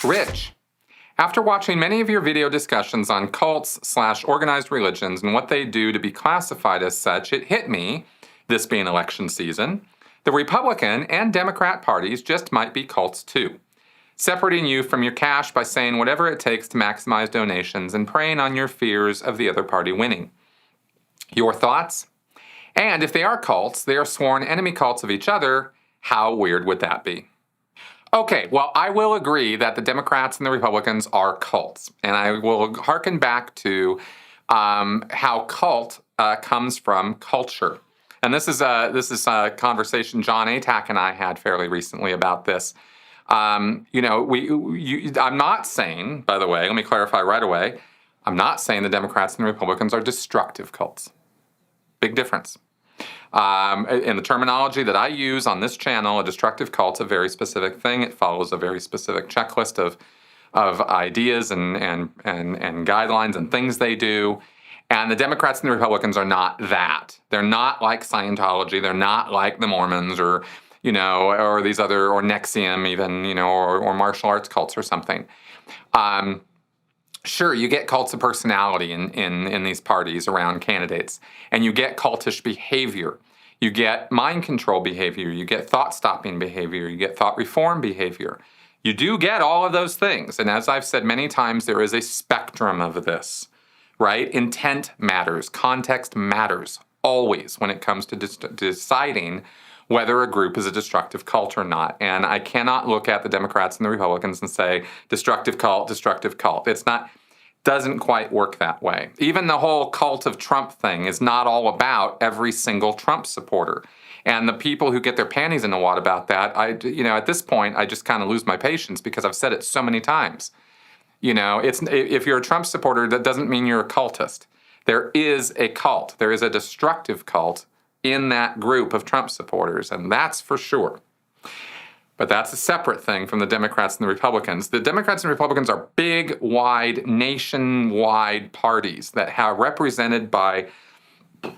Rich, after watching many of your video discussions on cults/organized religions and what they do to be classified as such, it hit me, this being election season, the Republican and Democrat parties just might be cults too, separating you from your cash by saying whatever it takes to maximize donations and preying on your fears of the other party winning. Your thoughts? And if they are cults, they are sworn enemy cults of each other. How weird would that be? Okay, well, I will agree that the Democrats and the Republicans are cults, and I will hearken back to how cult comes from culture. And this is a conversation John Atack and I had fairly recently about this. I'm not saying, by the way, let me clarify right away, I'm not saying the Democrats and the Republicans are destructive cults. Big difference. In the terminology that I use on this channel, a destructive cult's a very specific thing. It follows a very specific checklist of ideas and guidelines and things they do. And the Democrats and the Republicans are not that. They're not like Scientology. They're not like the Mormons or these other, or NXIVM even, or martial arts cults or something. Sure, you get cults of personality in these parties around candidates, and you get cultish behavior. You get mind control behavior. You get thought-stopping behavior. You get thought reform behavior. You do get all of those things, and as I've said many times, there is a spectrum of this, right? Intent matters. Context matters always when it comes to deciding whether a group is a destructive cult or not. And I cannot look at the Democrats and the Republicans and say, destructive cult, destructive cult. Doesn't quite work that way. Even the whole cult of Trump thing is not all about every single Trump supporter. And the people who get their panties in a wad about that, at this point, I just kind of lose my patience because I've said it so many times. If you're a Trump supporter, that doesn't mean you're a cultist. There is a cult. There is a destructive cult in that group of Trump supporters, and that's for sure. But that's a separate thing from the Democrats and the Republicans. The Democrats and Republicans are big, wide, nationwide parties that are represented by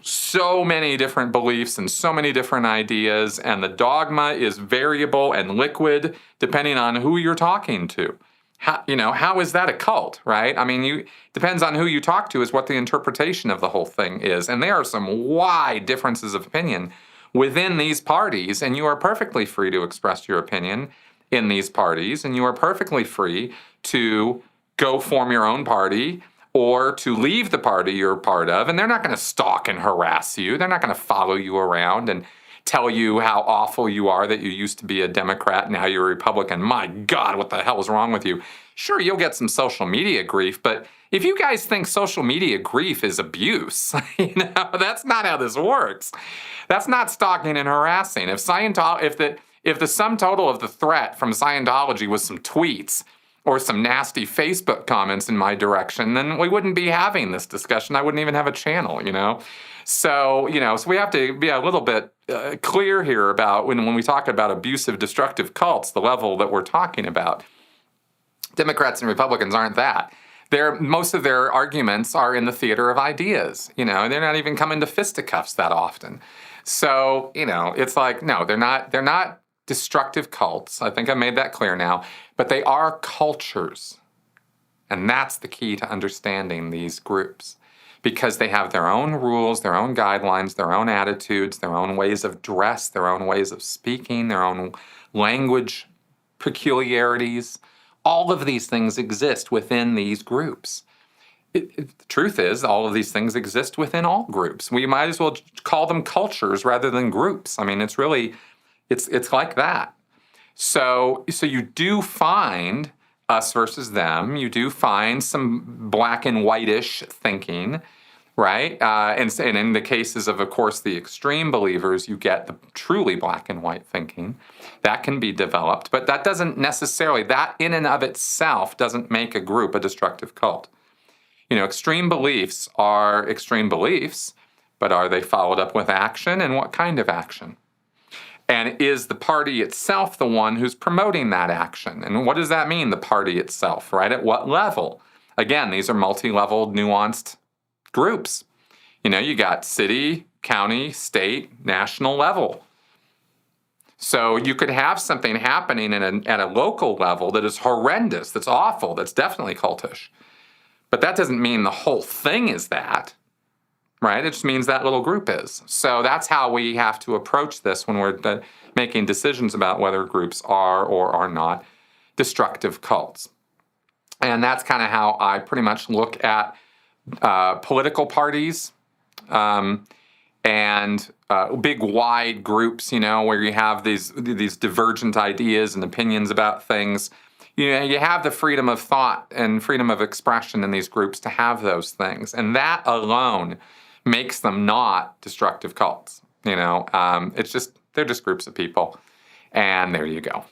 so many different beliefs and so many different ideas, and the dogma is variable and liquid depending on who you're talking to. How is that a cult, right? I mean, depends on who you talk to is what the interpretation of the whole thing is. And there are some wide differences of opinion within these parties, and you are perfectly free to express your opinion in these parties, and you are perfectly free to go form your own party or to leave the party you're part of, and they're not going to stalk and harass you. They're not going to follow you around and tell you how awful you are that you used to be a Democrat and now you're a Republican. My God, what the hell is wrong with you? Sure, you'll get some social media grief, but if you guys think social media grief is abuse, that's not how this works. That's not stalking and harassing. If the sum total of the threat from Scientology was some tweets or some nasty Facebook comments in my direction, then we wouldn't be having this discussion. I wouldn't even have a channel, So, so we have to be a little bit clear here about when we talk about abusive, destructive cults, the level that we're talking about. Democrats and Republicans aren't that. Most of their arguments are in the theater of ideas. They're not even coming to fisticuffs that often. So, it's like, no, they're not destructive cults. I think I made that clear now. But they are cultures. And that's the key to understanding these groups. Because they have their own rules, their own guidelines, their own attitudes, their own ways of dress, their own ways of speaking, their own language peculiarities. All of these things exist within these groups. The truth is, all of these things exist within all groups. We might as well call them cultures rather than groups. I mean, it's like that. So you do find us versus them. You do find some black and whitish thinking, right? And in the cases of course, the extreme believers, you get the truly black and white thinking. That can be developed, but that doesn't necessarily, that in and of itself doesn't make a group a destructive cult. Extreme beliefs are extreme beliefs, but are they followed up with action, and what kind of action? And is the party itself the one who's promoting that action? And what does that mean, the party itself, right? At what level? Again, these are multi-level, nuanced groups. You got city, county, state, national level. So you could have something happening at a local level that is horrendous, that's awful, that's definitely cultish. But that doesn't mean the whole thing is that, right? It just means that little group is. So that's how we have to approach this when we're making decisions about whether groups are or are not destructive cults. And that's kind of how I pretty much look at political parties and big wide groups, where you have these divergent ideas and opinions about things. You have the freedom of thought and freedom of expression in these groups to have those things, and that alone makes them not destructive cults. It's just they're just groups of people, and there you go.